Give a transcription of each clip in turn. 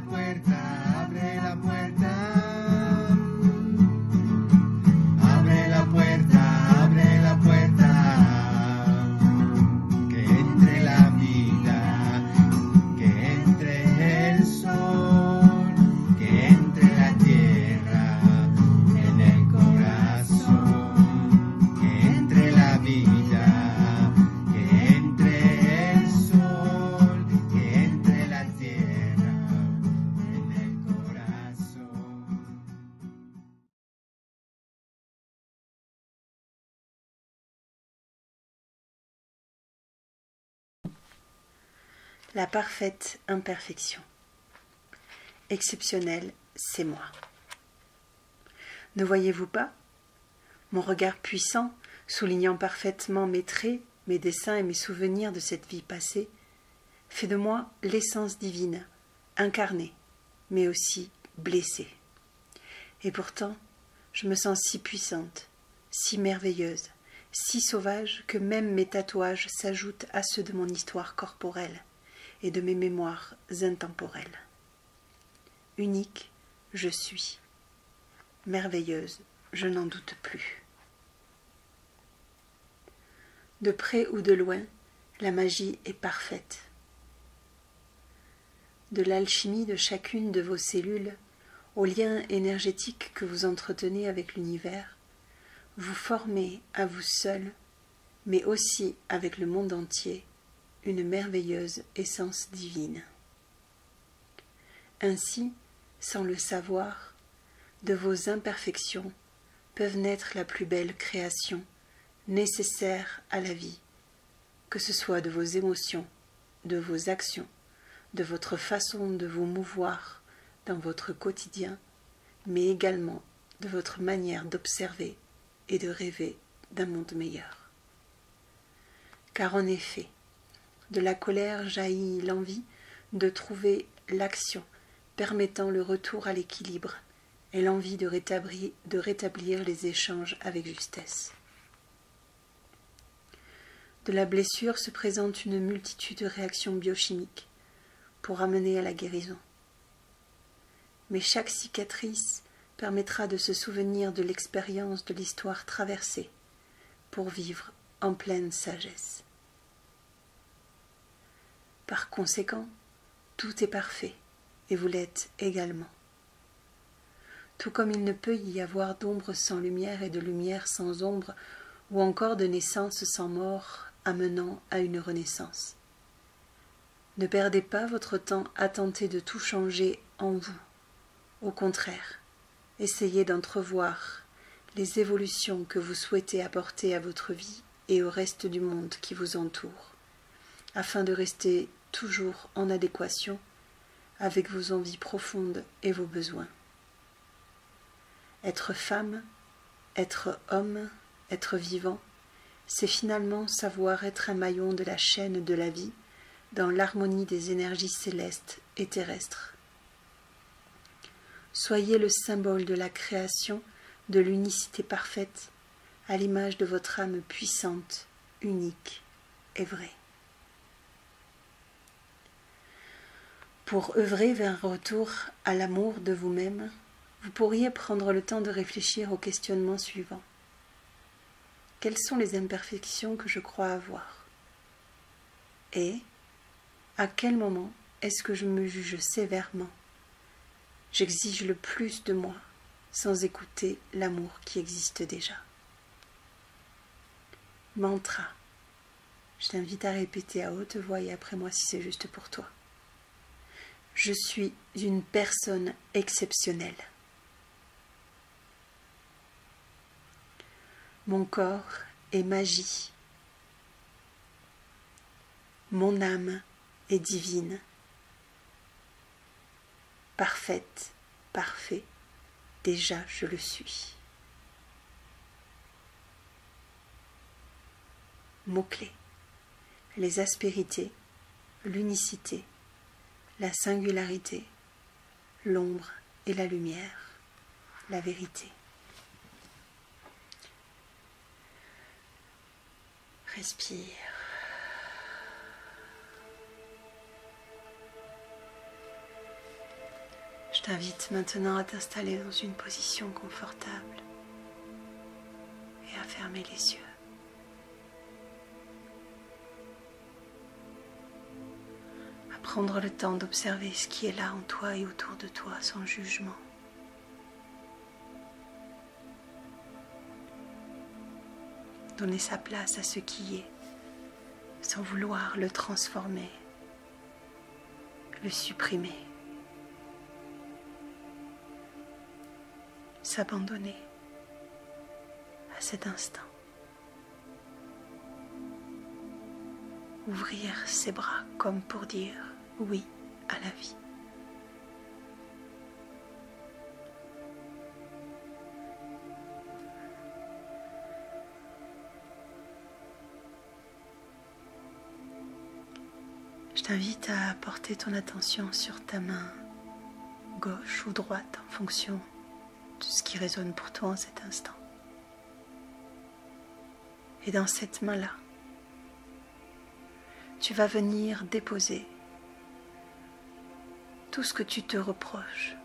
puerta, abre la puerta. Abre la puerta, abre la puerta. Que entre la vida, que entre el sol, que entre la tierra en el corazón. Que entre la vida, que entre el sol, que entre la tierra en el corazón. La parfaite imperfection. Exceptionnel, c'est moi. Ne voyez-vous pas? Mon regard puissant, soulignant parfaitement mes traits, mes dessins et mes souvenirs de cette vie passée, fait de moi l'essence divine, incarnée, mais aussi blessée. Et pourtant, je me sens si puissante, si merveilleuse, si sauvage que même mes tatouages s'ajoutent à ceux de mon histoire corporelle et de mes mémoires intemporelles. Unique, je suis. Merveilleuse, je n'en doute plus. De près ou de loin, la magie est parfaite. De l'alchimie de chacune de vos cellules, au lien énergétique que vous entretenez avec l'univers, vous formez à vous seul, mais aussi avec le monde entier, une merveilleuse essence divine. Ainsi, sans le savoir, de vos imperfections peuvent naître la plus belle création nécessaire à la vie, que ce soit de vos émotions, de vos actions, de votre façon de vous mouvoir dans votre quotidien, mais également de votre manière d'observer et de rêver d'un monde meilleur. Car en effet, de la colère jaillit l'envie de trouver l'action permettant le retour à l'équilibre et l'envie de rétablir les échanges avec justesse. De la blessure se présente une multitude de réactions biochimiques pour amener à la guérison. Mais chaque cicatrice permettra de se souvenir de l'expérience de l'histoire traversée pour vivre en pleine sagesse. Par conséquent, tout est parfait, et vous l'êtes également. Tout comme il ne peut y avoir d'ombre sans lumière et de lumière sans ombre, ou encore de naissance sans mort, amenant à une renaissance. Ne perdez pas votre temps à tenter de tout changer en vous. Au contraire, essayez d'entrevoir les évolutions que vous souhaitez apporter à votre vie et au reste du monde qui vous entoure, afin de rester toujours en adéquation avec vos envies profondes et vos besoins. Être femme, être homme, être vivant, c'est finalement savoir être un maillon de la chaîne de la vie dans l'harmonie des énergies célestes et terrestres. Soyez le symbole de la création, de l'unicité parfaite, à l'image de votre âme puissante, unique et vraie. Pour œuvrer vers un retour à l'amour de vous-même, vous pourriez prendre le temps de réfléchir au questionnement suivant. Quelles sont les imperfections que je crois avoir? Et à quel moment est-ce que je me juge sévèrement? J'exige le plus de moi sans écouter l'amour qui existe déjà. Mantra. Je t'invite à répéter à haute voix et après moi si c'est juste pour toi. Je suis une personne exceptionnelle. Mon corps est magie. Mon âme est divine. Parfaite, parfait, déjà je le suis. Mots-clés. Les aspérités, l'unicité, la singularité, l'ombre et la lumière, la vérité. Respire. t'invite maintenant à t'installer dans une position confortable et à fermer les yeux. À prendre le temps d'observer ce qui est là en toi et autour de toi sans jugement. Donner sa place à ce qui est, sans vouloir le transformer, le supprimer. S'abandonner à cet instant. Ouvrir ses bras comme pour dire oui à la vie. Je t'invite à porter ton attention sur ta main gauche ou droite en fonction de ce qui résonne pour toi en cet instant. Et dans cette main-là, tu vas venir déposer tout ce que tu te reproches,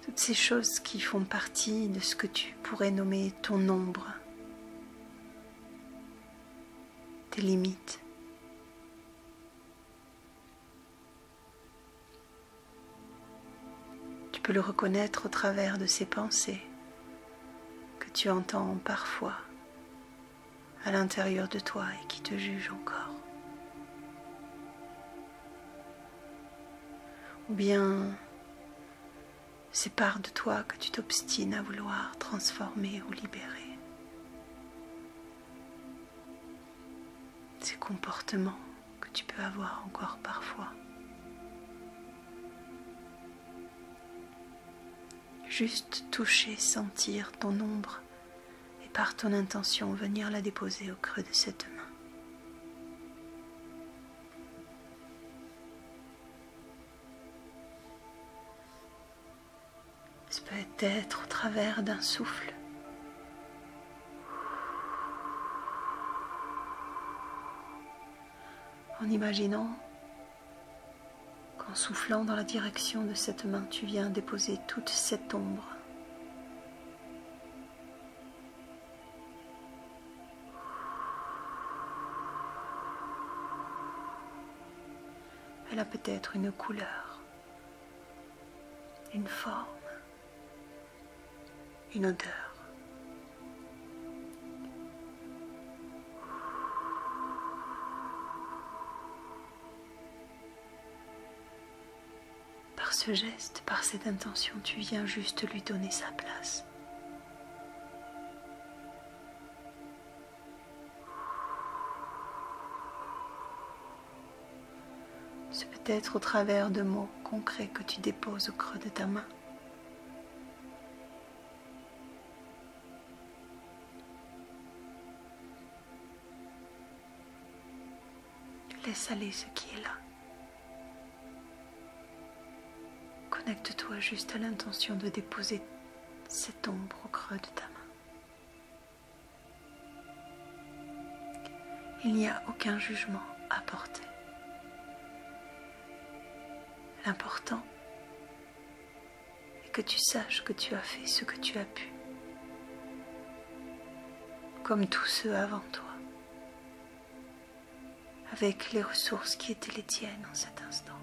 toutes ces choses qui font partie de ce que tu pourrais nommer ton ombre, tes limites. Tu peux le reconnaître au travers de ces pensées que tu entends parfois à l'intérieur de toi et qui te jugent encore. Ou bien ces parts de toi que tu t'obstines à vouloir transformer ou libérer. Ces comportements que tu peux avoir encore parfois. Juste toucher, sentir ton ombre et par ton intention venir la déposer au creux de cette main. Ce peut être au travers d'un souffle. En imaginant qu'en soufflant dans la direction de cette main, tu viens déposer toute cette ombre. Elle a peut-être une couleur, une forme, une odeur. Par ce geste, par cette intention, tu viens juste lui donner sa place. C'est peut-être au travers de mots concrets que tu déposes au creux de ta main. Laisse aller ce qui est là. Connecte-toi juste à l'intention de déposer cette ombre au creux de ta main. Il n'y a aucun jugement à porter. L'important est que tu saches que tu as fait ce que tu as pu, comme tous ceux avant toi, avec les ressources qui étaient les tiennes en cet instant.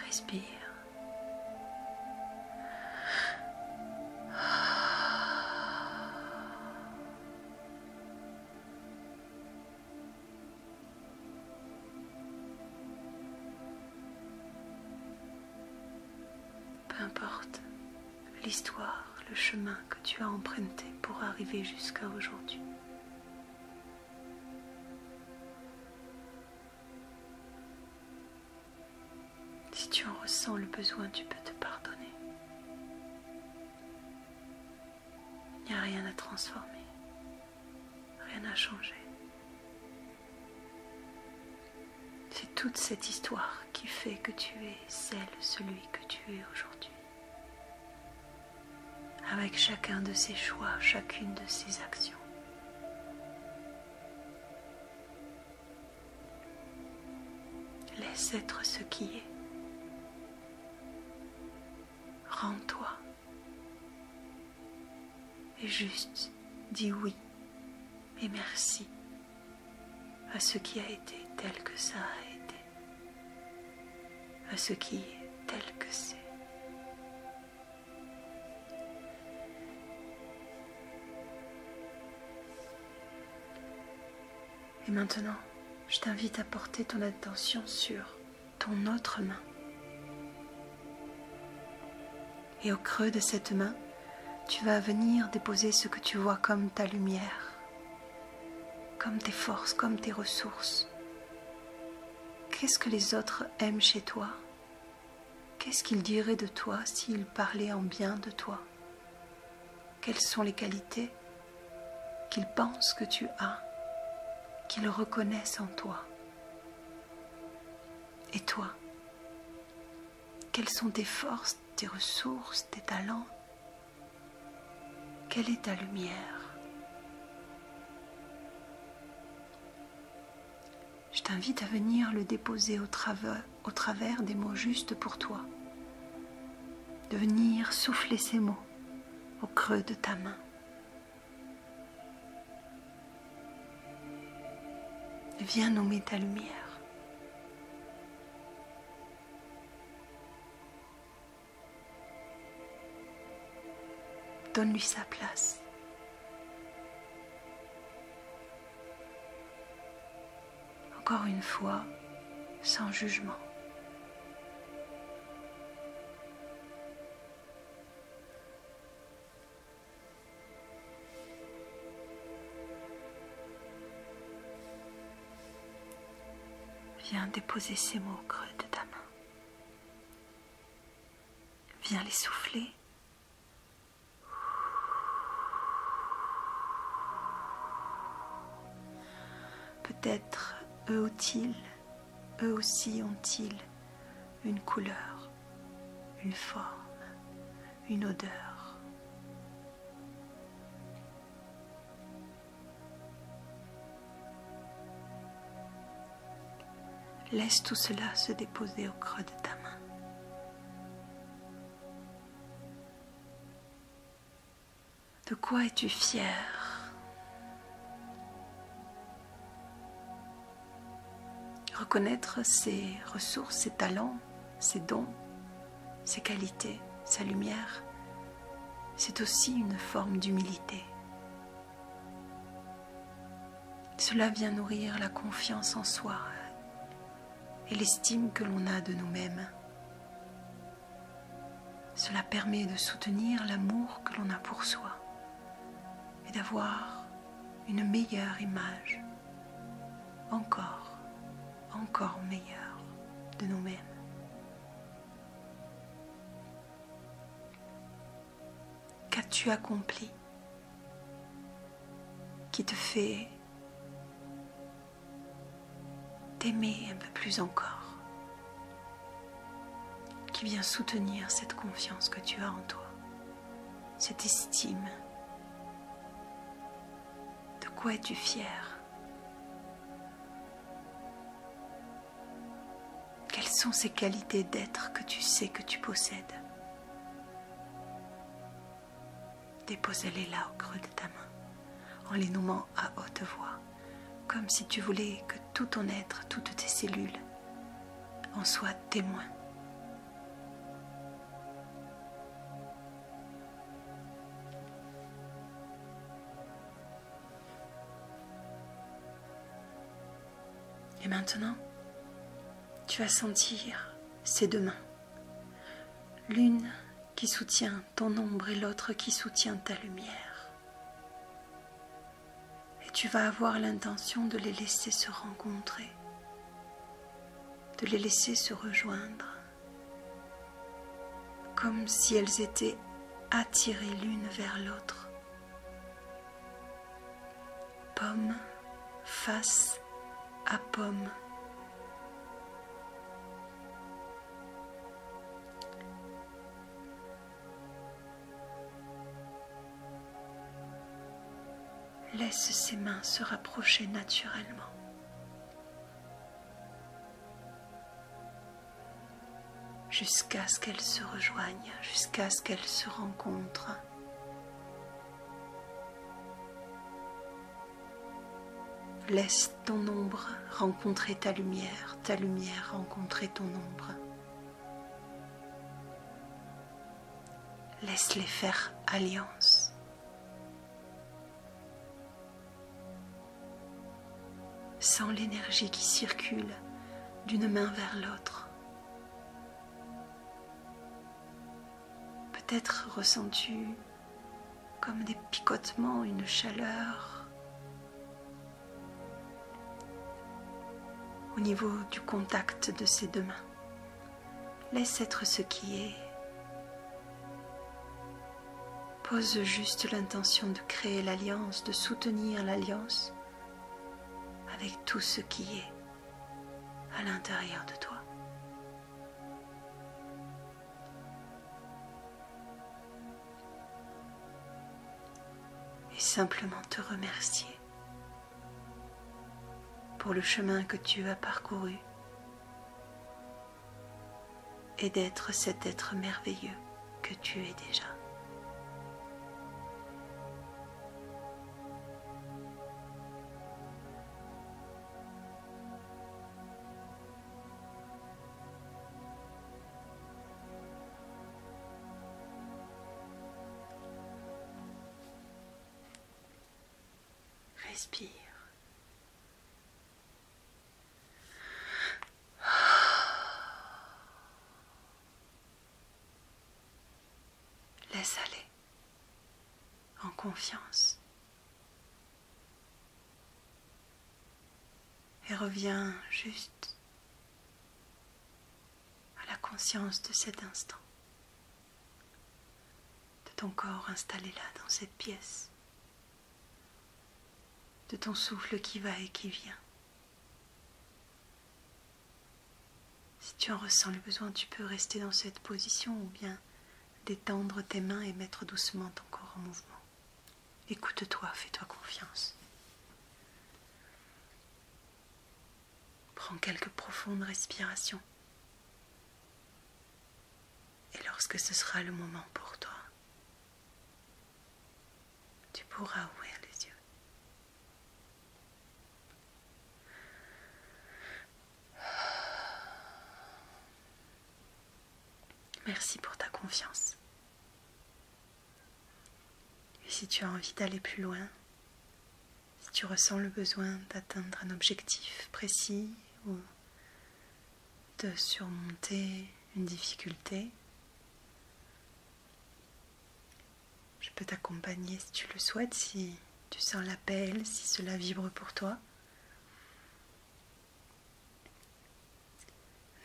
Respire. Peu importe l'histoire, le chemin que tu as emprunté pour arriver jusqu'à aujourd'hui. Si tu en ressens le besoin, tu peux te pardonner. Il n'y a rien à transformer, rien à changer. C'est toute cette histoire qui fait que tu es celui que tu es aujourd'hui. Avec chacun de ses choix, chacune de ses actions. Laisse être ce qui est. Rends-toi. Et juste dis oui et merci à ce qui a été tel que ça a été, à ce qui est tel que c'est. Et maintenant, je t'invite à porter ton attention sur ton autre main. Et au creux de cette main, tu vas venir déposer ce que tu vois comme ta lumière, comme tes forces, comme tes ressources. Qu'est-ce que les autres aiment chez toi? Qu'est-ce qu'ils diraient de toi s'ils parlaient en bien de toi? Quelles sont les qualités qu'ils pensent que tu as, qu'ils reconnaissent en toi? Et toi, quelles sont tes forces, tes ressources, tes talents? Quelle est ta lumière? Je t'invite à venir le déposer au travers des mots justes pour toi, de venir souffler ces mots au creux de ta main. Et viens nommer ta lumière. Donne-lui sa place. Encore une fois, sans jugement. Viens déposer ces mots au creux de ta main. Viens les souffler. Peut-être eux aussi ont-ils une couleur, une forme, une odeur. Laisse tout cela se déposer au creux de ta main. De quoi es-tu fier ? Reconnaître ses ressources, ses talents, ses dons, ses qualités, sa lumière, c'est aussi une forme d'humilité. Cela vient nourrir la confiance en soi et l'estime que l'on a de nous-mêmes. Cela permet de soutenir l'amour que l'on a pour soi et d'avoir une meilleure image, encore meilleure de nous-mêmes. Qu'as-tu accompli qui te fait t'aimer un peu plus encore, qui vient soutenir cette confiance que tu as en toi, cette estime? De quoi es-tu fier? Quelles sont ces qualités d'être que tu sais que tu possèdes? Dépose-les là au creux de ta main, en les nommant à haute voix, comme si tu voulais que tout ton être, toutes tes cellules en soient témoins. Et maintenant, tu vas sentir ces deux mains, l'une qui soutient ton ombre et l'autre qui soutient ta lumière. Et tu vas avoir l'intention de les laisser se rencontrer, de les laisser se rejoindre, comme si elles étaient attirées l'une vers l'autre. Pomme face à pomme, Laisse ses mains se rapprocher naturellement. Jusqu'à ce qu'elles se rejoignent, jusqu'à ce qu'elles se rencontrent. Laisse ton ombre rencontrer ta lumière rencontrer ton ombre. Laisse-les faire alliance. Sens l'énergie qui circule d'une main vers l'autre. Peut-être ressens-tu comme des picotements, une chaleur au niveau du contact de ces deux mains. Laisse être ce qui est. Pose juste l'intention de créer l'alliance, de soutenir l'alliance avec tout ce qui est à l'intérieur de toi. Et simplement te remercier pour le chemin que tu as parcouru et d'être cet être merveilleux que tu es déjà. Respire. Laisse aller, en confiance. Et reviens juste à la conscience de cet instant, de ton corps installé là dans cette pièce, de ton souffle qui va et qui vient. Si tu en ressens le besoin, tu peux rester dans cette position ou bien détendre tes mains et mettre doucement ton corps en mouvement. Écoute-toi, fais-toi confiance. Prends quelques profondes respirations. Et lorsque ce sera le moment pour toi, tu pourras ouvrir les yeux. Merci pour ta confiance. Et si tu as envie d'aller plus loin, si tu ressens le besoin d'atteindre un objectif précis ou de surmonter une difficulté, je peux t'accompagner si tu le souhaites, si tu sens l'appel, si cela vibre pour toi.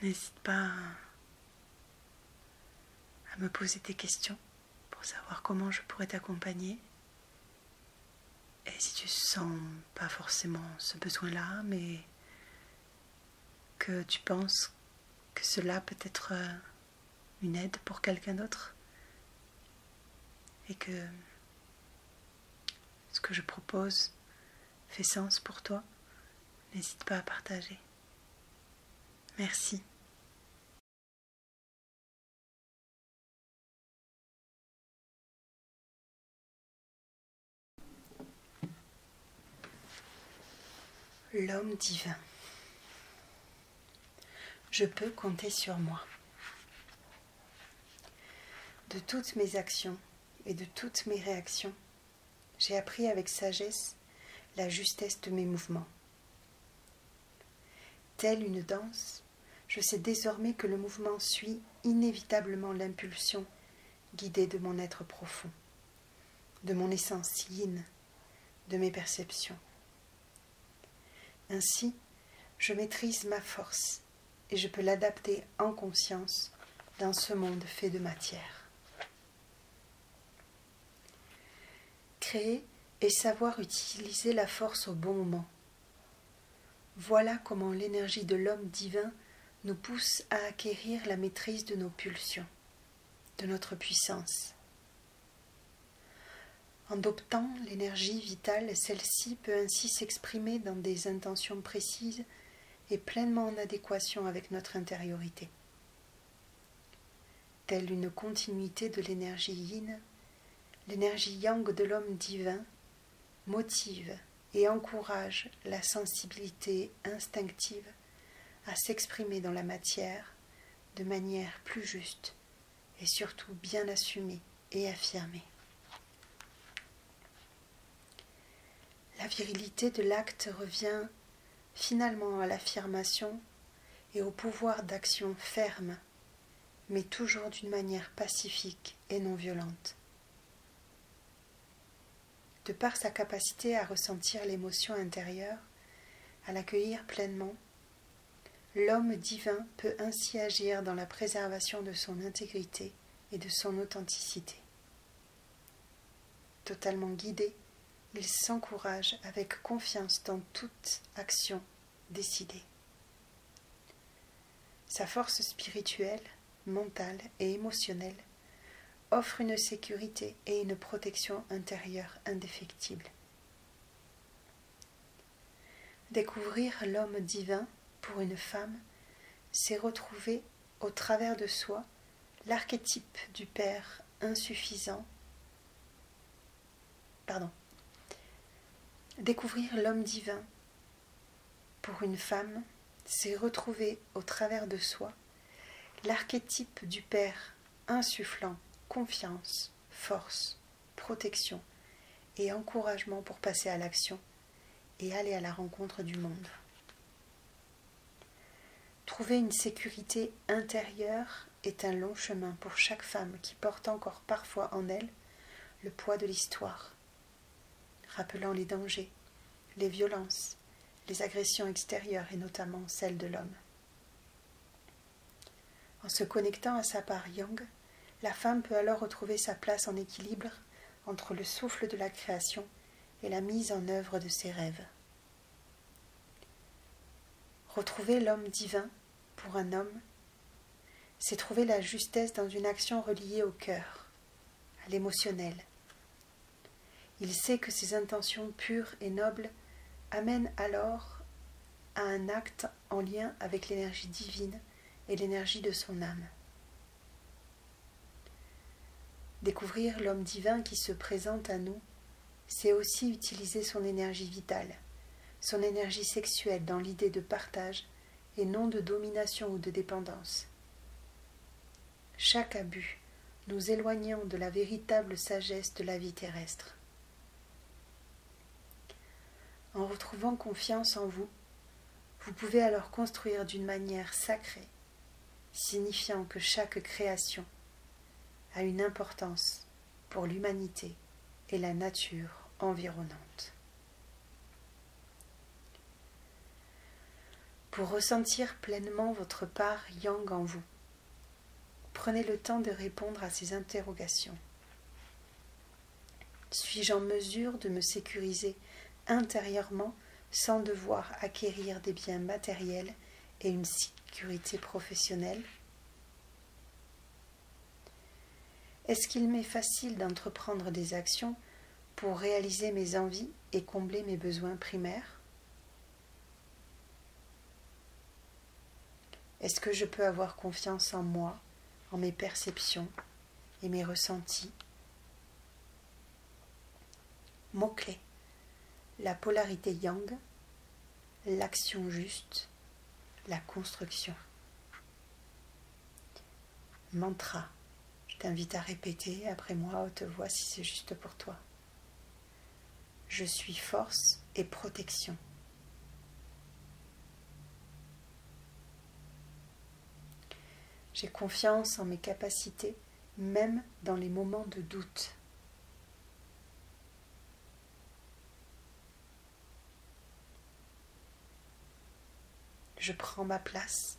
N'hésite pas à me poser tes questions pour savoir comment je pourrais t'accompagner. Et si tu sens pas forcément ce besoin-là, mais que tu penses que cela peut être une aide pour quelqu'un d'autre et que ce que je propose fait sens pour toi, n'hésite pas à partager. Merci. L'homme divin. Je peux compter sur moi. De toutes mes actions et de toutes mes réactions, j'ai appris avec sagesse la justesse de mes mouvements. Telle une danse, je sais désormais que le mouvement suit inévitablement l'impulsion guidée de mon être profond, de mon essence yin, de mes perceptions. Ainsi, je maîtrise ma force et je peux l'adapter en conscience dans ce monde fait de matière. Créer et savoir utiliser la force au bon moment. Voilà comment l'énergie de l'homme divin nous pousse à acquérir la maîtrise de nos pulsions, de notre puissance. En adoptant l'énergie vitale, celle-ci peut ainsi s'exprimer dans des intentions précises et pleinement en adéquation avec notre intériorité. Telle une continuité de l'énergie yin, l'énergie yang de l'homme divin motive et encourage la sensibilité instinctive à s'exprimer dans la matière de manière plus juste et surtout bien assumée et affirmée. La virilité de l'acte revient finalement à l'affirmation et au pouvoir d'action ferme, mais toujours d'une manière pacifique et non violente. De par sa capacité à ressentir l'émotion intérieure, à l'accueillir pleinement, l'homme divin peut ainsi agir dans la préservation de son intégrité et de son authenticité. Totalement guidé, il s'encourage avec confiance dans toute action décidée. Sa force spirituelle, mentale et émotionnelle offre une sécurité et une protection intérieure indéfectible. Découvrir l'homme divin pour une femme, c'est retrouver au travers de soi l'archétype du père insuffisant. Découvrir l'homme divin pour une femme, c'est retrouver au travers de soi l'archétype du père insufflant confiance, force, protection et encouragement pour passer à l'action et aller à la rencontre du monde. Trouver une sécurité intérieure est un long chemin pour chaque femme qui porte encore parfois en elle le poids de l'histoire, rappelant les dangers, les violences, les agressions extérieures et notamment celles de l'homme. En se connectant à sa part yang, la femme peut alors retrouver sa place en équilibre entre le souffle de la création et la mise en œuvre de ses rêves. Retrouver l'homme divin pour un homme, c'est trouver la justesse dans une action reliée au cœur, à l'émotionnel. Il sait que ses intentions pures et nobles amènent alors à un acte en lien avec l'énergie divine et l'énergie de son âme. Découvrir l'homme divin qui se présente à nous, c'est aussi utiliser son énergie vitale, son énergie sexuelle dans l'idée de partage et non de domination ou de dépendance. Chaque abus nous éloignant de la véritable sagesse de la vie terrestre. En retrouvant confiance en vous, vous pouvez alors construire d'une manière sacrée, signifiant que chaque création a une importance pour l'humanité et la nature environnante. Pour ressentir pleinement votre part yang en vous, prenez le temps de répondre à ces interrogations. Suis-je en mesure de me sécuriser intérieurement sans devoir acquérir des biens matériels et une sécurité professionnelle? Est-ce qu'il m'est facile d'entreprendre des actions pour réaliser mes envies et combler mes besoins primaires? Est-ce que je peux avoir confiance en moi, en mes perceptions et mes ressentis? Mots-clés: la polarité yang, l'action juste, la construction. Mantra: je t'invite à répéter après moi à haute voix si c'est juste pour toi. Je suis force et protection. J'ai confiance en mes capacités, même dans les moments de doute. Je prends ma place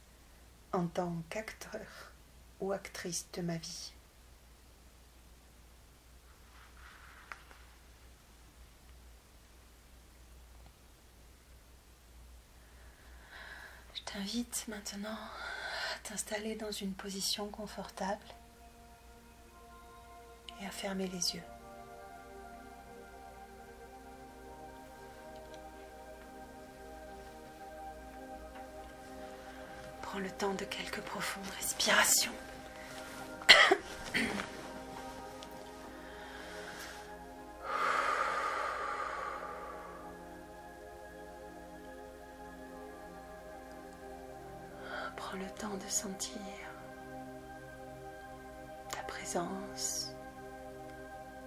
en tant qu'acteur ou actrice de ma vie. Je t'invite maintenant à t'installer dans une position confortable et à fermer les yeux. Prends le temps de quelques profondes respirations. Prends le temps de sentir ta présence,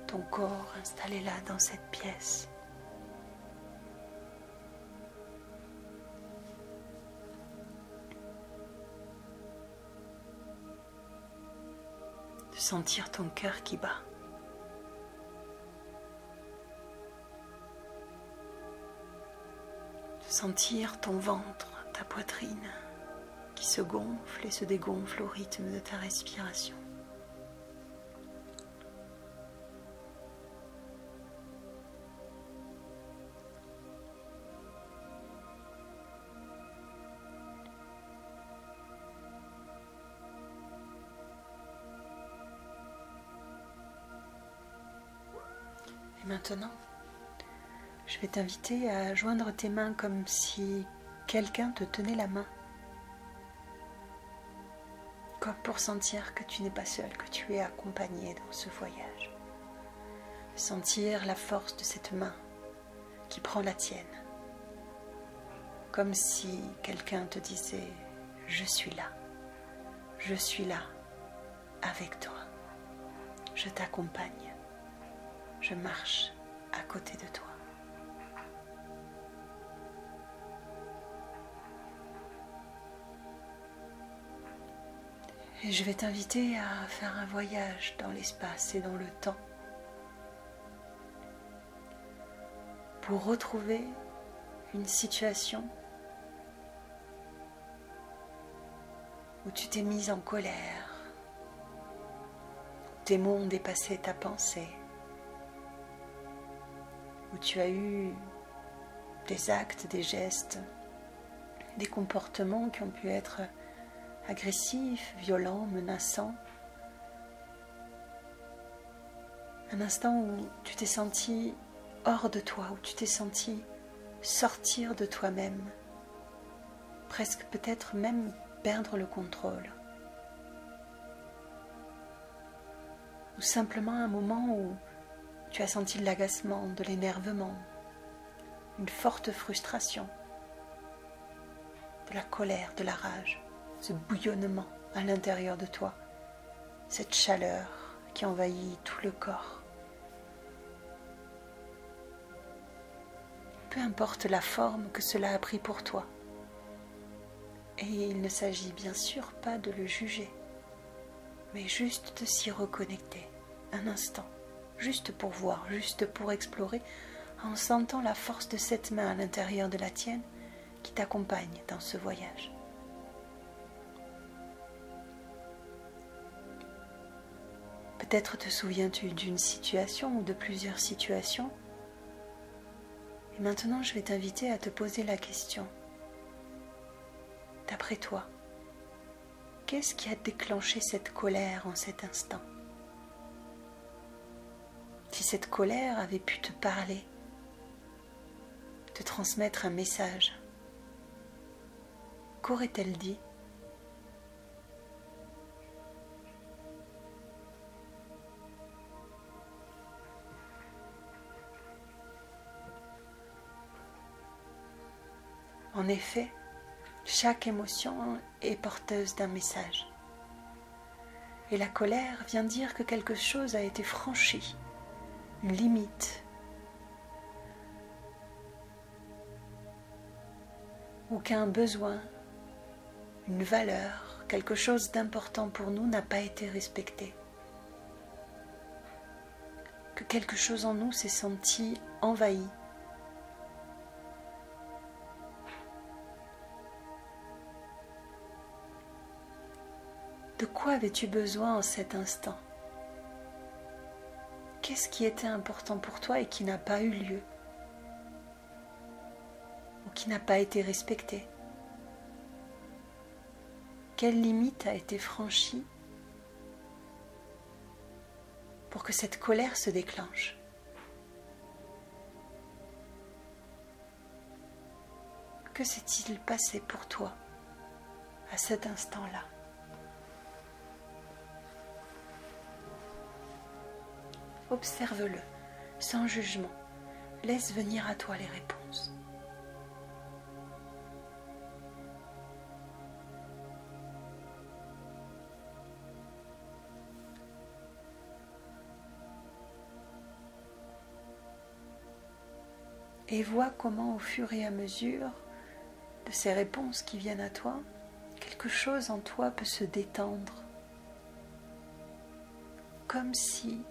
ton corps installé là dans cette pièce. De sentir ton cœur qui bat. De sentir ton ventre, ta poitrine qui se gonfle et se dégonfle au rythme de ta respiration. Et maintenant, je vais t'inviter à joindre tes mains comme si quelqu'un te tenait la main. Comme pour sentir que tu n'es pas seul, que tu es accompagné dans ce voyage. Sentir la force de cette main qui prend la tienne. Comme si quelqu'un te disait « Je suis là avec toi, je t'accompagne, je marche à côté de toi. » Et je vais t'inviter à faire un voyage dans l'espace et dans le temps pour retrouver une situation où tu t'es mise en colère, où tes mots ont dépassé ta pensée, où tu as eu des actes, des gestes, des comportements qui ont pu être agressif, violent, menaçant. Un instant où tu t'es senti hors de toi, où tu t'es senti sortir de toi-même, presque peut-être même perdre le contrôle. Ou simplement un moment où tu as senti de l'agacement, de l'énervement, une forte frustration, de la colère, de la rage. Ce bouillonnement à l'intérieur de toi, cette chaleur qui envahit tout le corps. Peu importe la forme que cela a pris pour toi. Et il ne s'agit bien sûr pas de le juger, mais juste de s'y reconnecter un instant, juste pour voir, juste pour explorer, en sentant la force de cette main à l'intérieur de la tienne qui t'accompagne dans ce voyage. Peut-être te souviens-tu d'une situation ou de plusieurs situations. Et maintenant, je vais t'inviter à te poser la question. D'après toi, qu'est-ce qui a déclenché cette colère en cet instant? Si cette colère avait pu te parler, te transmettre un message, qu'aurait-elle dit? En effet, chaque émotion est porteuse d'un message. Et la colère vient dire que quelque chose a été franchi, une limite, ou qu'un besoin, une valeur, quelque chose d'important pour nous n'a pas été respecté. Que quelque chose en nous s'est senti envahi. De quoi avais-tu besoin en cet instant? Qu'est-ce qui était important pour toi et qui n'a pas eu lieu? Ou qui n'a pas été respecté? Quelle limite a été franchie pour que cette colère se déclenche? Que s'est-il passé pour toi à cet instant-là. Observe-le, sans jugement. Laisse venir à toi les réponses. Et vois comment au fur et à mesure de ces réponses qui viennent à toi, quelque chose en toi peut se détendre, comme si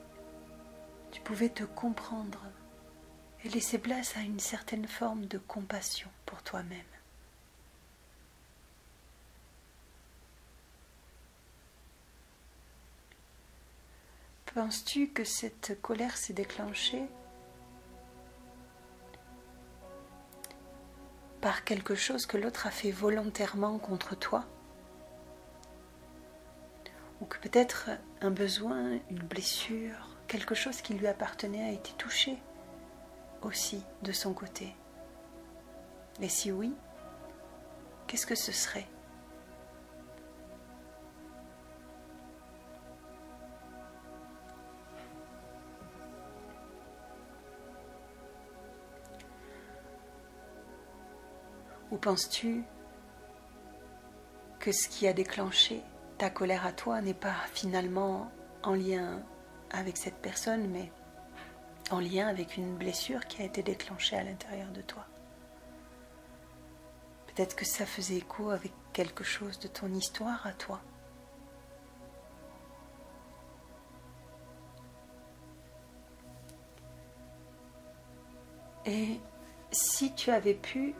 tu pouvais te comprendre et laisser place à une certaine forme de compassion pour toi-même. Penses-tu que cette colère s'est déclenchée par quelque chose que l'autre a fait volontairement contre toi? Ou que peut-être un besoin, une blessure, quelque chose qui lui appartenait a été touché aussi de son côté? Et si oui, qu'est-ce que ce serait? Ou penses-tu que ce qui a déclenché ta colère à toi n'est pas finalement en lien avec cette personne, mais en lien avec une blessure qui a été déclenchée à l'intérieur de toi? Peut-être que ça faisait écho avec quelque chose de ton histoire à toi. Et si tu avais pu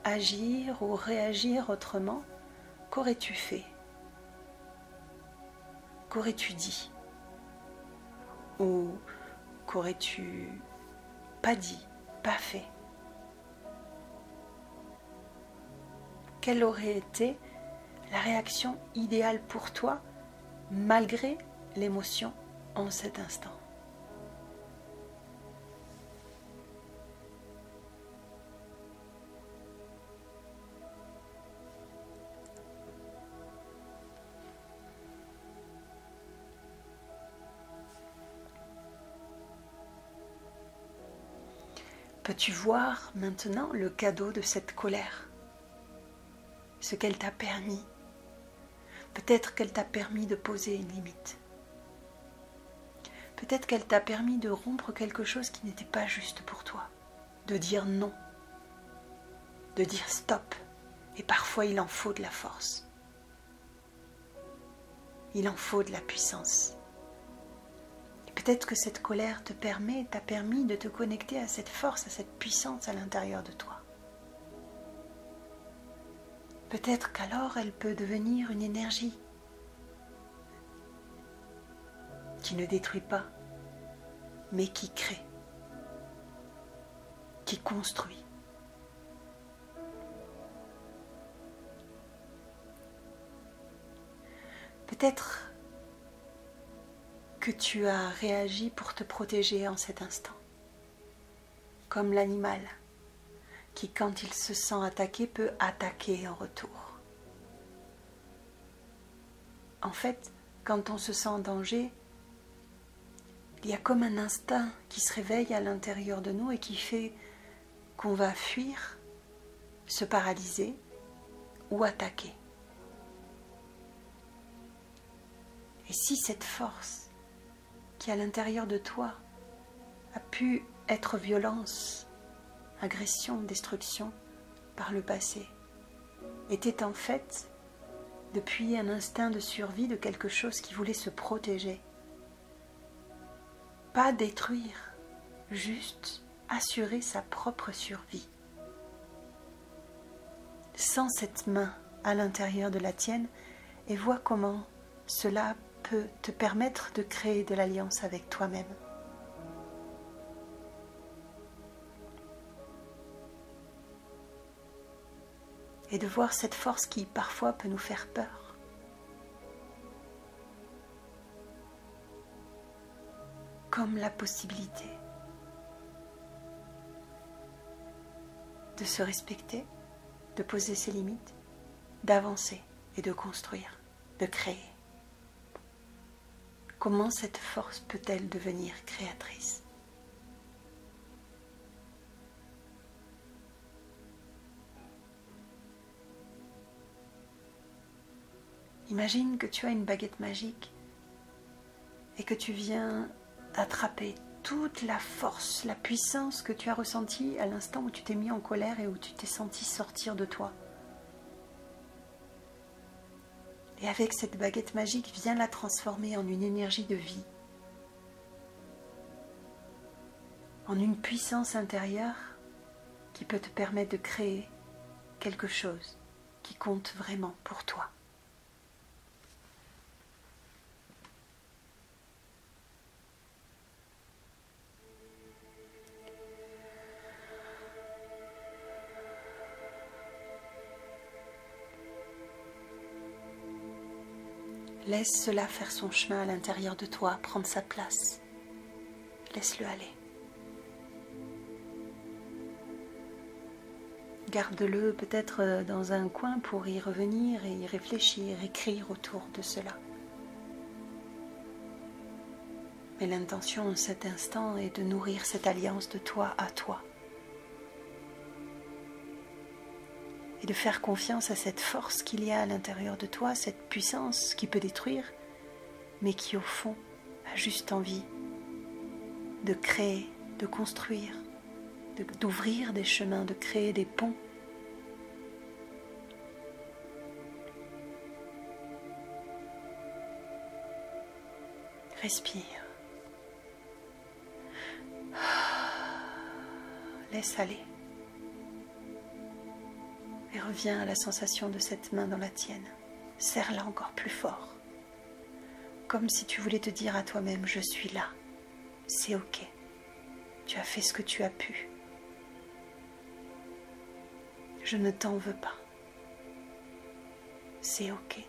agir ou réagir autrement, qu'aurais-tu fait? Qu'aurais-tu dit? Ou qu'aurais-tu pas dit, pas fait? Quelle aurait été la réaction idéale pour toi, malgré l'émotion en cet instant? Peux-tu voir maintenant le cadeau de cette colère? Ce qu'elle t'a permis. Peut-être qu'elle t'a permis de poser une limite. Peut-être qu'elle t'a permis de rompre quelque chose qui n'était pas juste pour toi. De dire non. De dire stop. Et parfois il en faut de la force. Il en faut de la puissance. Peut-être que cette colère t'a permis de te connecter à cette force, à cette puissance à l'intérieur de toi. Peut-être qu'alors elle peut devenir une énergie qui ne détruit pas, mais qui crée, qui construit. Peut-être que tu as réagi pour te protéger en cet instant, comme l'animal qui, quand il se sent attaqué, peut attaquer en retour. En fait, quand on se sent en danger, il y a comme un instinct qui se réveille à l'intérieur de nous et qui fait qu'on va fuir, se paralyser ou attaquer. Et si cette force qui est à l'intérieur de toi a pu être violence, agression, destruction par le passé, était en fait depuis un instinct de survie de quelque chose qui voulait se protéger. Pas détruire, juste assurer sa propre survie. Sens cette main à l'intérieur de la tienne et vois comment cela peut te permettre de créer de l'alliance avec toi-même. Et de voir cette force qui parfois peut nous faire peur. Comme la possibilité de se respecter, de poser ses limites d'avancer et de construire, de créer. Comment cette force peut-elle devenir créatrice ? Imagine que tu as une baguette magique et que tu viens attraper toute la force, la puissance que tu as ressentie à l'instant où tu t'es mis en colère et où tu t'es senti sortir de toi. Et avec cette baguette magique, viens la transformer en une énergie de vie, en une puissance intérieure qui peut te permettre de créer quelque chose qui compte vraiment pour toi. Laisse cela faire son chemin à l'intérieur de toi, prendre sa place. Laisse-le aller. Garde-le peut-être dans un coin pour y revenir et y réfléchir, écrire autour de cela. Mais l'intention en cet instant est de nourrir cette alliance de toi à toi. Et de faire confiance à cette force qu'il y a à l'intérieur de toi, cette puissance qui peut détruire, mais qui au fond a juste envie de créer, de construire, d'ouvrir des chemins, de créer des ponts. Respire. Laisse aller. Et reviens à la sensation de cette main dans la tienne. Serre-la encore plus fort. Comme si tu voulais te dire à toi-même, je suis là. C'est ok. Tu as fait ce que tu as pu. Je ne t'en veux pas. C'est ok.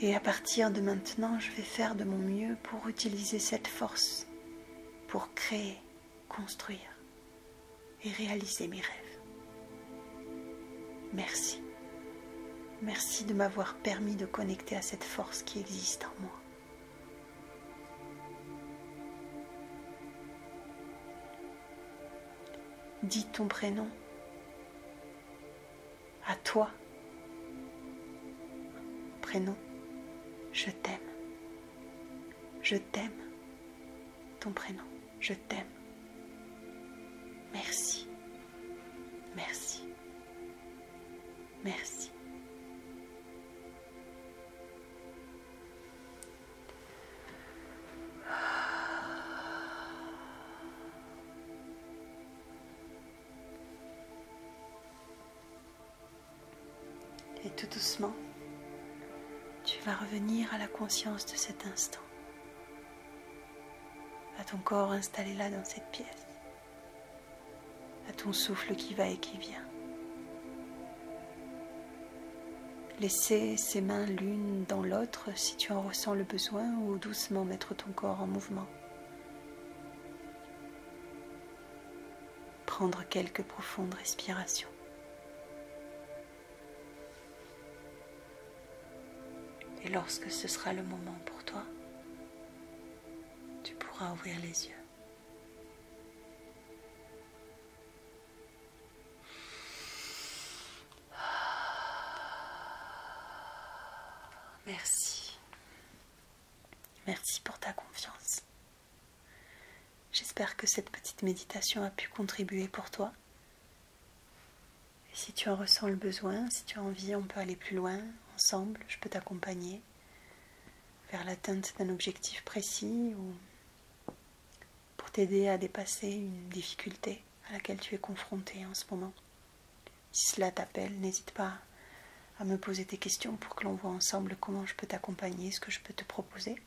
Et à partir de maintenant, je vais faire de mon mieux pour utiliser cette force, pour créer, construire et réaliser mes rêves. Merci. Merci de m'avoir permis de connecter à cette force qui existe en moi. Dis ton prénom à toi. Prénom, je t'aime. Je t'aime. Ton prénom, je t'aime. Merci. Merci. Merci. Et tout doucement, tu vas revenir à la conscience de cet instant, à ton corps installé là dans cette pièce, à ton souffle qui va et qui vient. Laissez ces mains l'une dans l'autre si tu en ressens le besoin ou doucement mettre ton corps en mouvement. Prendre quelques profondes respirations. Et lorsque ce sera le moment pour toi, tu pourras ouvrir les yeux. Merci. Merci pour ta confiance. J'espère que cette petite méditation a pu contribuer pour toi. Et si tu en ressens le besoin, si tu as envie, on peut aller plus loin ensemble. Je peux t'accompagner vers l'atteinte d'un objectif précis ou pour t'aider à dépasser une difficulté à laquelle tu es confronté en ce moment. Si cela t'appelle, n'hésite pas à me poser tes questions pour que l'on voit ensemble comment je peux t'accompagner, ce que je peux te proposer.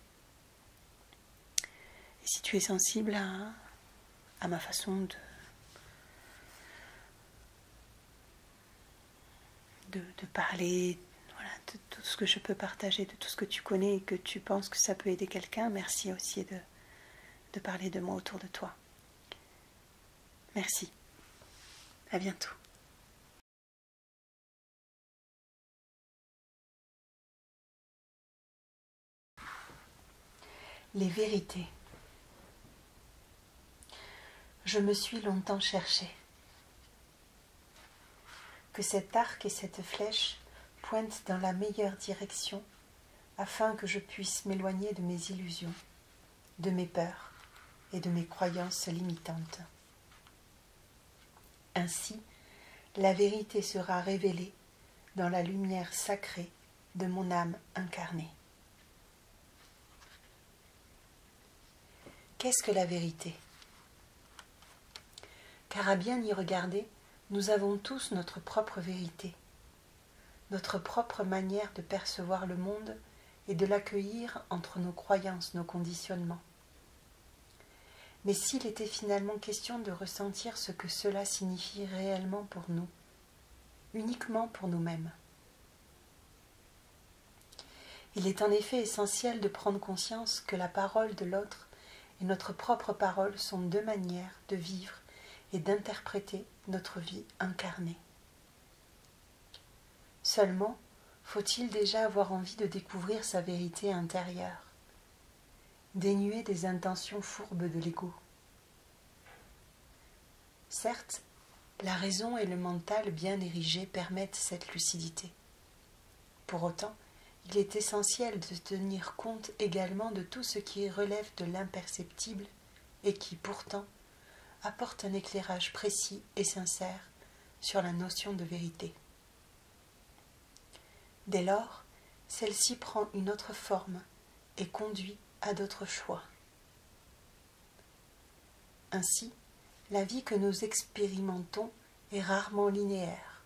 Et si tu es sensible à ma façon de parler, voilà, de tout ce que je peux partager, de tout ce que tu connais et que tu penses que ça peut aider quelqu'un, merci aussi de parler de moi autour de toi. Merci. À bientôt. Les vérités. Je me suis longtemps cherché. Que cet arc et cette flèche pointent dans la meilleure direction afin que je puisse m'éloigner de mes illusions, de mes peurs et de mes croyances limitantes. Ainsi, la vérité sera révélée dans la lumière sacrée de mon âme incarnée. Qu'est-ce que la vérité ? Car à bien y regarder, nous avons tous notre propre vérité, notre propre manière de percevoir le monde et de l'accueillir entre nos croyances, nos conditionnements. Mais s'il était finalement question de ressentir ce que cela signifie réellement pour nous, uniquement pour nous-mêmes. Il est en effet essentiel de prendre conscience que la parole de l'autre et notre propre parole sont deux manières de vivre et d'interpréter notre vie incarnée. Seulement, faut-il déjà avoir envie de découvrir sa vérité intérieure, dénuée des intentions fourbes de l'ego. Certes, la raison et le mental bien érigés permettent cette lucidité. Pour autant, il est essentiel de tenir compte également de tout ce qui relève de l'imperceptible et qui, pourtant, apporte un éclairage précis et sincère sur la notion de vérité. Dès lors, celle-ci prend une autre forme et conduit à d'autres choix. Ainsi, la vie que nous expérimentons est rarement linéaire,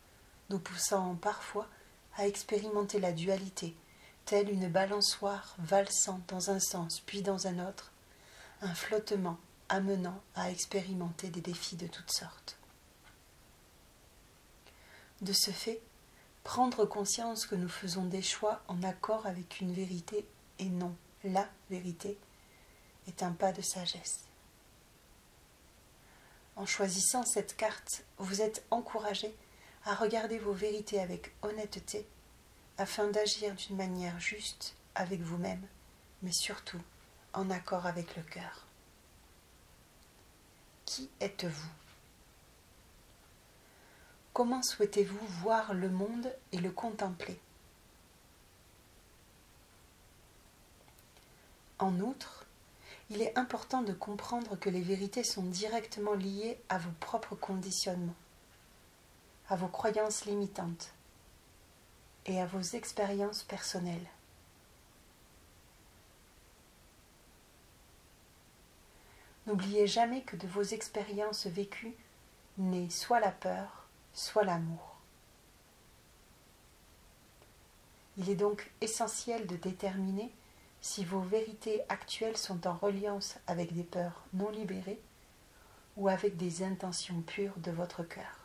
nous poussant parfois à expérimenter la dualité, telle une balançoire valsant dans un sens puis dans un autre, un flottement amenant à expérimenter des défis de toutes sortes. De ce fait, prendre conscience que nous faisons des choix en accord avec une vérité et non la vérité est un pas de sagesse. En choisissant cette carte, vous êtes encouragé à regarder vos vérités avec honnêteté afin d'agir d'une manière juste avec vous-même, mais surtout en accord avec le cœur. Qui êtes-vous ? Comment souhaitez-vous voir le monde et le contempler ? En outre, il est important de comprendre que les vérités sont directement liées à vos propres conditionnements, à vos croyances limitantes et à vos expériences personnelles. N'oubliez jamais que de vos expériences vécues naît soit la peur, soit l'amour. Il est donc essentiel de déterminer si vos vérités actuelles sont en reliance avec des peurs non libérées ou avec des intentions pures de votre cœur.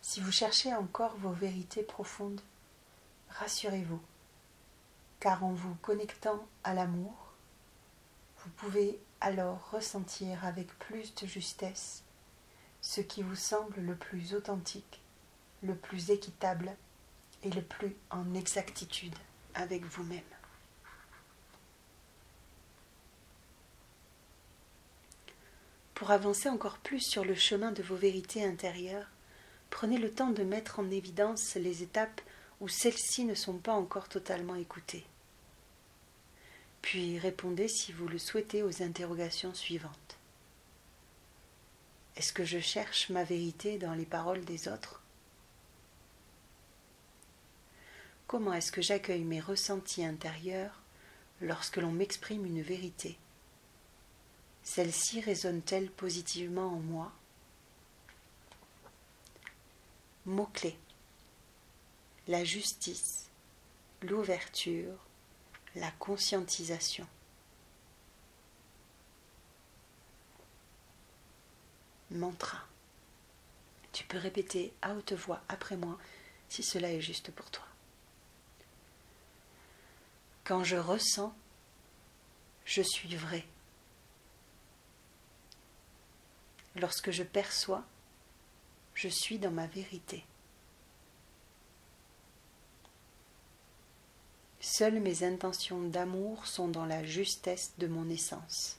Si vous cherchez encore vos vérités profondes, rassurez-vous, car en vous connectant à l'amour, vous pouvez alors ressentir avec plus de justesse ce qui vous semble le plus authentique, le plus équitable et le plus en exactitude avec vous-même. Pour avancer encore plus sur le chemin de vos vérités intérieures, prenez le temps de mettre en évidence les étapes où celles-ci ne sont pas encore totalement écoutées. Puis répondez si vous le souhaitez aux interrogations suivantes. Est-ce que je cherche ma vérité dans les paroles des autres ? Comment est-ce que j'accueille mes ressentis intérieurs lorsque l'on m'exprime une vérité ? Celle-ci résonne-t-elle positivement en moi ? Mots-clés : la justice, l'ouverture, la conscientisation. Mantra. Tu peux répéter à haute voix après moi si cela est juste pour toi. Quand je ressens, je suis vrai. Lorsque je perçois, je suis dans ma vérité. Seules mes intentions d'amour sont dans la justesse de mon essence.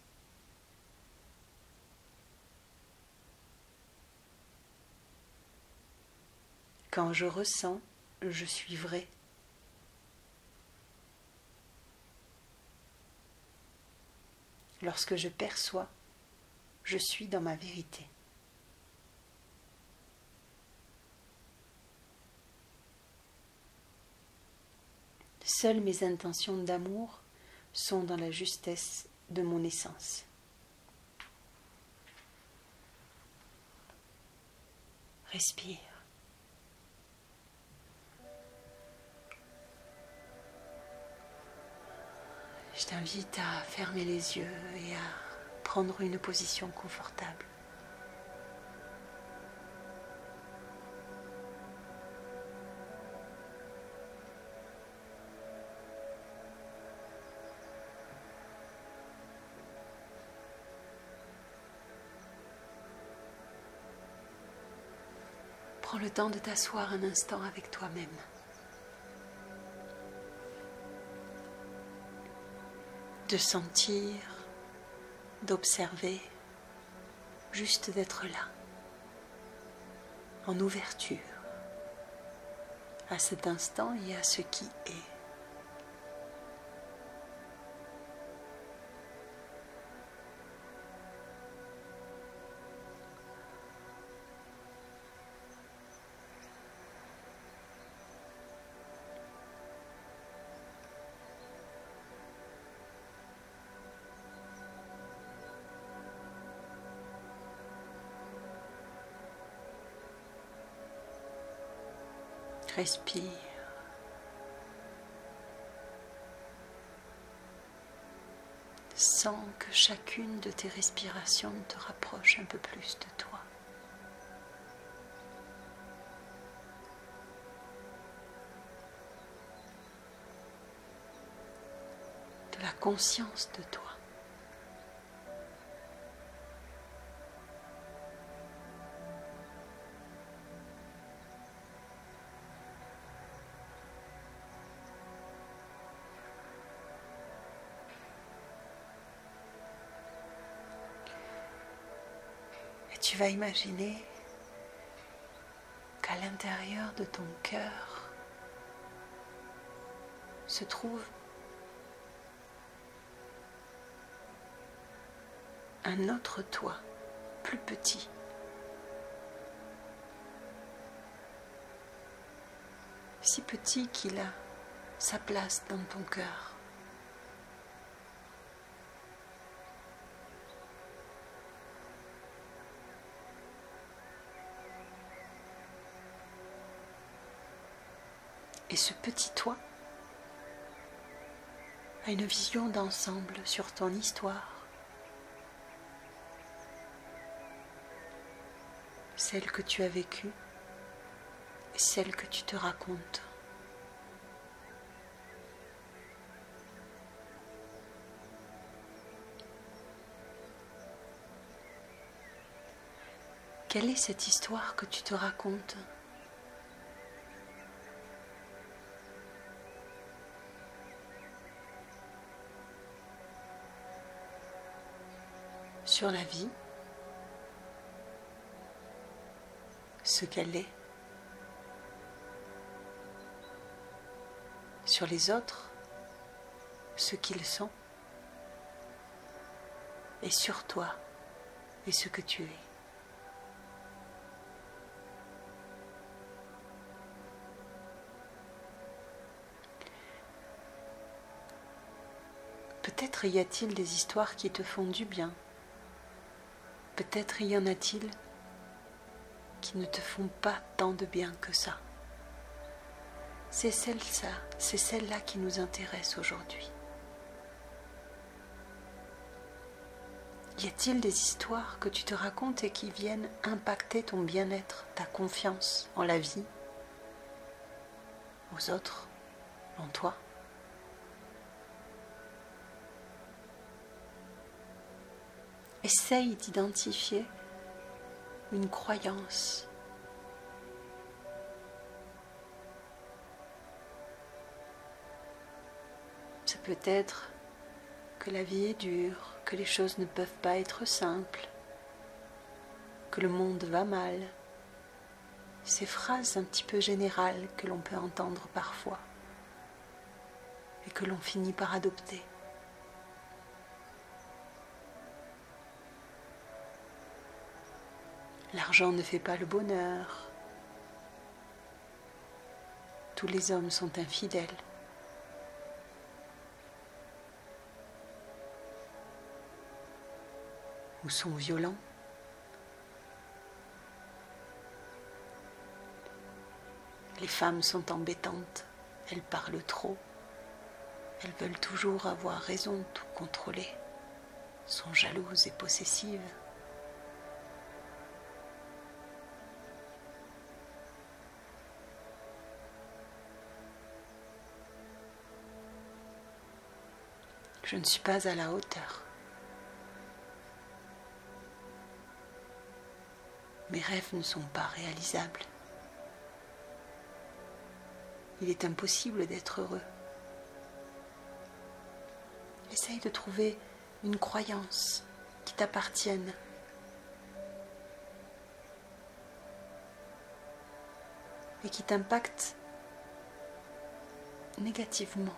Quand je ressens, je suis vrai. Lorsque je perçois, je suis dans ma vérité. Seules mes intentions d'amour sont dans la justesse de mon essence. Respire. Je t'invite à fermer les yeux et à prendre une position confortable. Prends le temps de t'asseoir un instant avec toi-même. De sentir, d'observer, juste d'être là, en ouverture, à cet instant et à ce qui est. Respire. Sens que chacune de tes respirations te rapproche un peu plus de toi. De la conscience de toi. Tu vas imaginer qu'à l'intérieur de ton cœur se trouve un autre toi, plus petit. Si petit qu'il a sa place dans ton cœur. Et ce petit toi a une vision d'ensemble sur ton histoire, celle que tu as vécue et celle que tu te racontes. Quelle est cette histoire que tu te racontes ? Sur la vie, ce qu'elle est, sur les autres, ce qu'ils sont, et sur toi et ce que tu es. Peut-être y a-t-il des histoires qui te font du bien. Peut-être y en a-t-il qui ne te font pas tant de bien que ça. C'est celle-là qui nous intéresse aujourd'hui. Y a-t-il des histoires que tu te racontes et qui viennent impacter ton bien-être, ta confiance en la vie, aux autres, en toi ? Essaye d'identifier une croyance, peut-être que la vie est dure, que les choses ne peuvent pas être simples, que le monde va mal. Ces phrases un petit peu générales que l'on peut entendre parfois et que l'on finit par adopter. L'argent ne fait pas le bonheur. Tous les hommes sont infidèles. Ou sont violents. Les femmes sont embêtantes, elles parlent trop, elles veulent toujours avoir raison, tout contrôler, sont jalouses et possessives. Je ne suis pas à la hauteur. Mes rêves ne sont pas réalisables. Il est impossible d'être heureux. Essaye de trouver une croyance qui t'appartienne. Et qui t'impacte négativement,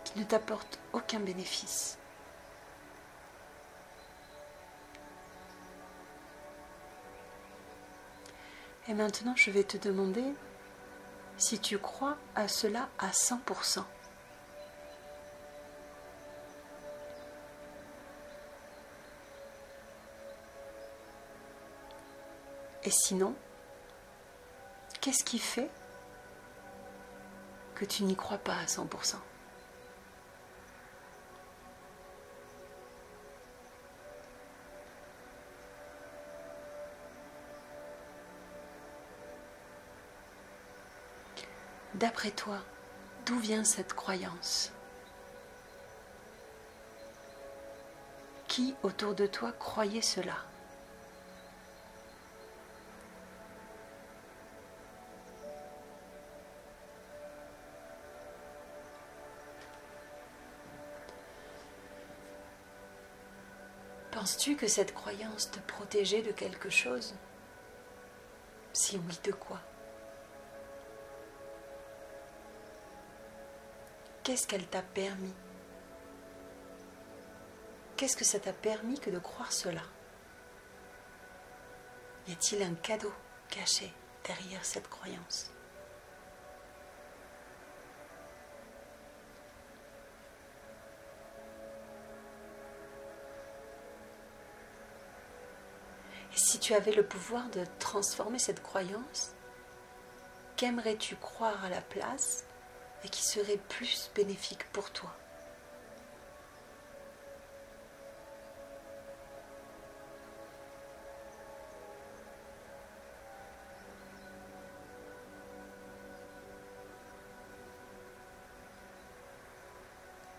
qui ne t'apporte aucun bénéfice. Et maintenant, je vais te demander si tu crois à cela à 100%. Et sinon, qu'est-ce qui fait que tu n'y crois pas à 100%? D'après toi, d'où vient cette croyance? Qui autour de toi croyait cela? Penses-tu que cette croyance te protégeait de quelque chose? Si oui, de quoi? Qu'est-ce qu'elle t'a permis? Qu'est-ce que ça t'a permis que de croire cela? Y a-t-il un cadeau caché derrière cette croyance? Et si tu avais le pouvoir de transformer cette croyance, qu'aimerais-tu croire à la place et qui serait plus bénéfique pour toi?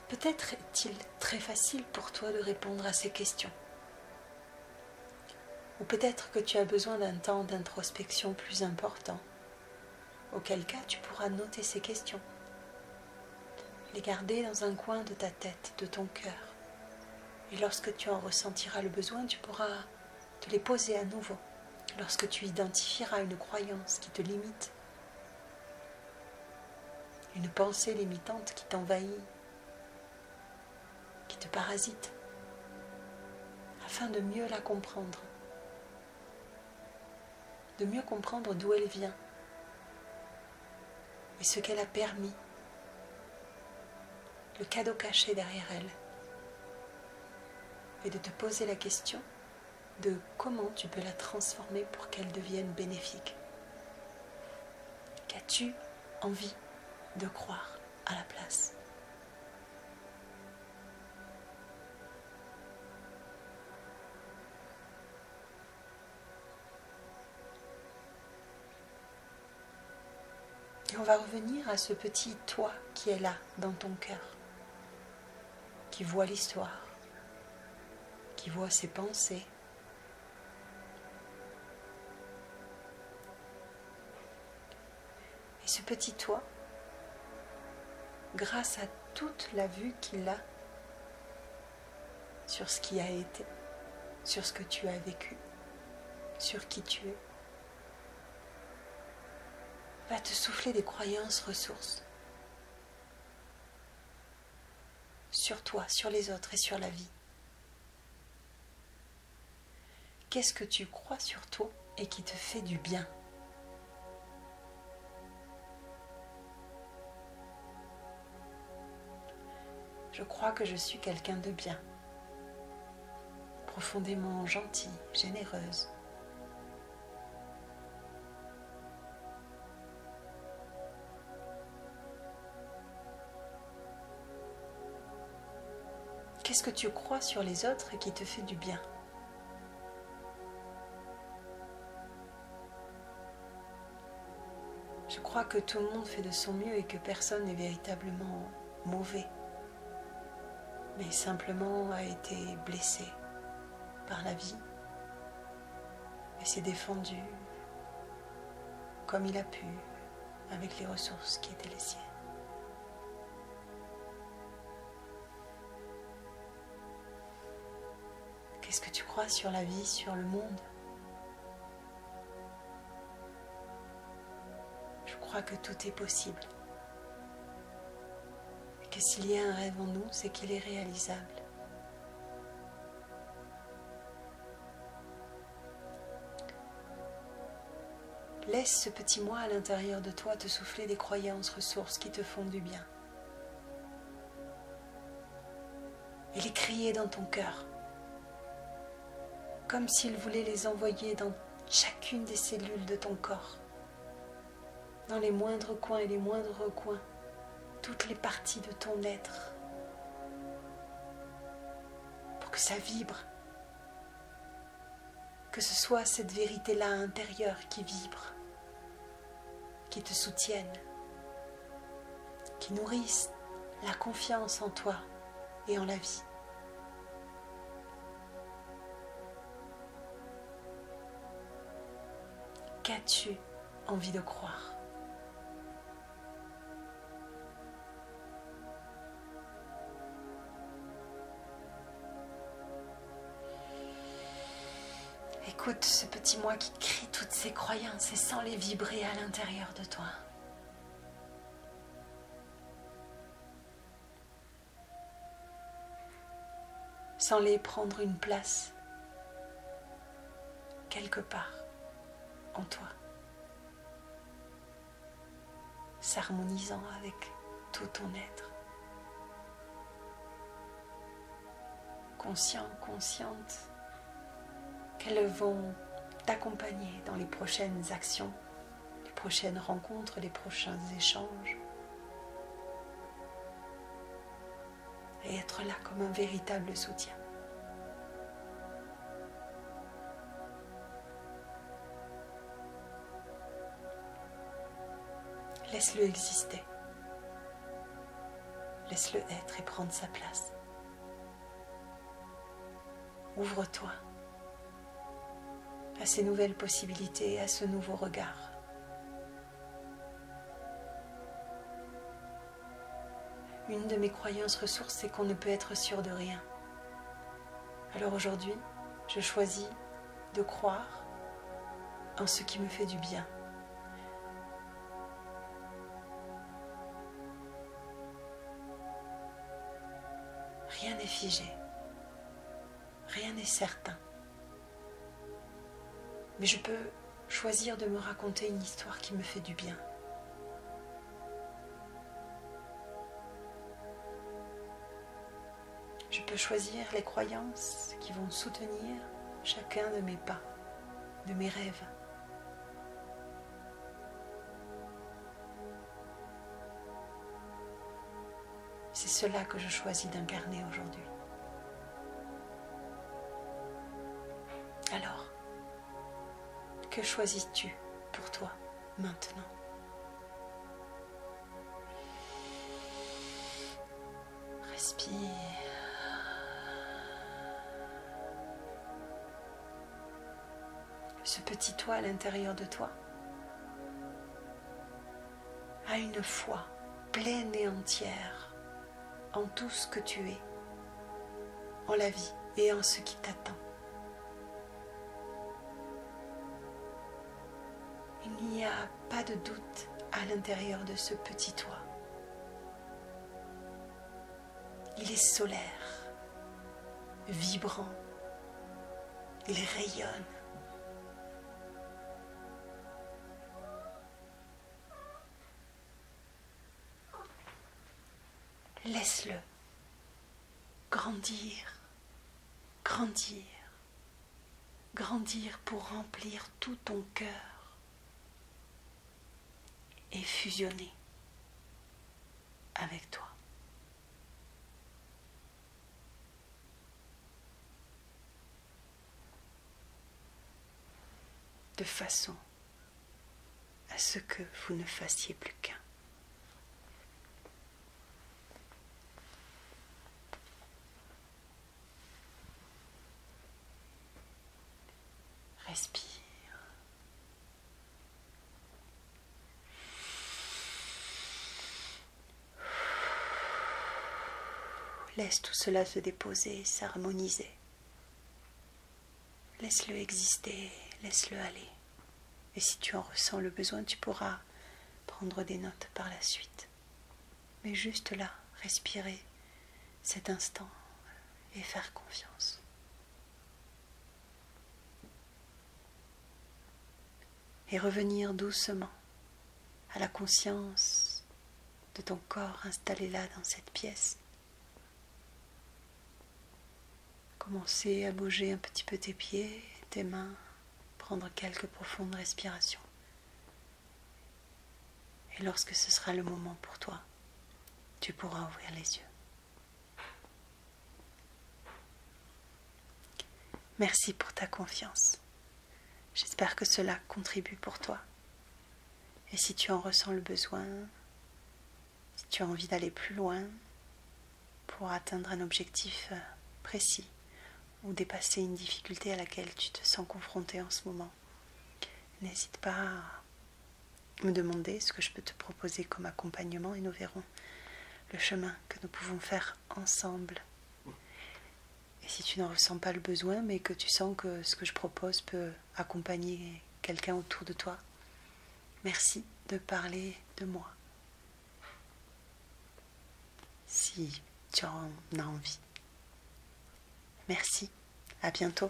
Peut-être est-il très facile pour toi de répondre à ces questions. Ou peut-être que tu as besoin d'un temps d'introspection plus important, auquel cas tu pourras noter ces questions, les garder dans un coin de ta tête, de ton cœur. Et lorsque tu en ressentiras le besoin, tu pourras te les poser à nouveau, lorsque tu identifieras une croyance qui te limite, une pensée limitante qui t'envahit, qui te parasite, afin de mieux la comprendre, de mieux comprendre d'où elle vient et ce qu'elle a permis, le cadeau caché derrière elle, et de te poser la question de comment tu peux la transformer pour qu'elle devienne bénéfique. Qu'as-tu envie de croire à la place? Et on va revenir à ce petit toi qui est là dans ton cœur, qui voit l'histoire, qui voit ses pensées. Et ce petit toi, grâce à toute la vue qu'il a sur ce qui a été, sur ce que tu as vécu, sur qui tu es, va te souffler des croyances ressources sur toi, sur les autres et sur la vie. Qu'est-ce que tu crois sur toi et qui te fait du bien? Je crois que je suis quelqu'un de bien, profondément gentille, généreuse. Qu'est-ce que tu crois sur les autres et qui te fait du bien? Je crois que tout le monde fait de son mieux et que personne n'est véritablement mauvais, mais simplement a été blessé par la vie et s'est défendu comme il a pu avec les ressources qui étaient les siennes. Qu'est-ce que tu crois sur la vie, sur le monde? Je crois que tout est possible. Et que s'il y a un rêve en nous, c'est qu'il est réalisable. Laisse ce petit moi à l'intérieur de toi te souffler des croyances ressources qui te font du bien. Et les crier dans ton cœur, comme s'il voulait les envoyer dans chacune des cellules de ton corps, dans les moindres coins et les moindres recoins, toutes les parties de ton être, pour que ça vibre, que ce soit cette vérité-là intérieure qui vibre, qui te soutienne, qui nourrisse la confiance en toi et en la vie. Qu'as-tu envie de croire? Écoute ce petit moi qui crie toutes ses croyances et sens les vibrer à l'intérieur de toi. Sens-les prendre une place quelque part en toi, s'harmonisant avec tout ton être. Conscient, consciente qu'elles vont t'accompagner dans les prochaines actions, les prochaines rencontres, les prochains échanges. Et être là comme un véritable soutien. Laisse-le exister. Laisse-le être et prendre sa place. Ouvre-toi à ces nouvelles possibilités, à ce nouveau regard. Une de mes croyances ressources, c'est qu'on ne peut être sûr de rien. Alors aujourd'hui, je choisis de croire en ce qui me fait du bien. Rien n'est figé, rien n'est certain. Mais je peux choisir de me raconter une histoire qui me fait du bien. Je peux choisir les croyances qui vont soutenir chacun de mes pas, de mes rêves. C'est cela que je choisis d'incarner aujourd'hui. Alors, que choisis-tu pour toi maintenant? Respire. Ce petit toi à l'intérieur de toi a une foi pleine et entière en tout ce que tu es, en la vie et en ce qui t'attend. Il n'y a pas de doute à l'intérieur de ce petit toi. Il est solaire, vibrant, il rayonne. Laisse-le grandir, grandir, grandir pour remplir tout ton cœur et fusionner avec toi. De façon à ce que vous ne fassiez plus qu'un. Respire. Laisse tout cela se déposer, s'harmoniser. Laisse-le exister, laisse-le aller. Et si tu en ressens le besoin, tu pourras prendre des notes par la suite. Mais juste là, respirer cet instant et faire confiance. Et revenir doucement à la conscience de ton corps installé là dans cette pièce. Commencer à bouger un petit peu tes pieds, tes mains, prendre quelques profondes respirations. Et lorsque ce sera le moment pour toi, tu pourras ouvrir les yeux. Merci pour ta confiance. J'espère que cela contribue pour toi. Et si tu en ressens le besoin, si tu as envie d'aller plus loin pour atteindre un objectif précis ou dépasser une difficulté à laquelle tu te sens confronté en ce moment, n'hésite pas à me demander ce que je peux te proposer comme accompagnement et nous verrons le chemin que nous pouvons faire ensemble. Et si tu n'en ressens pas le besoin, mais que tu sens que ce que je propose peut accompagner quelqu'un autour de toi, merci de parler de moi. Si tu en as envie. Merci, à bientôt.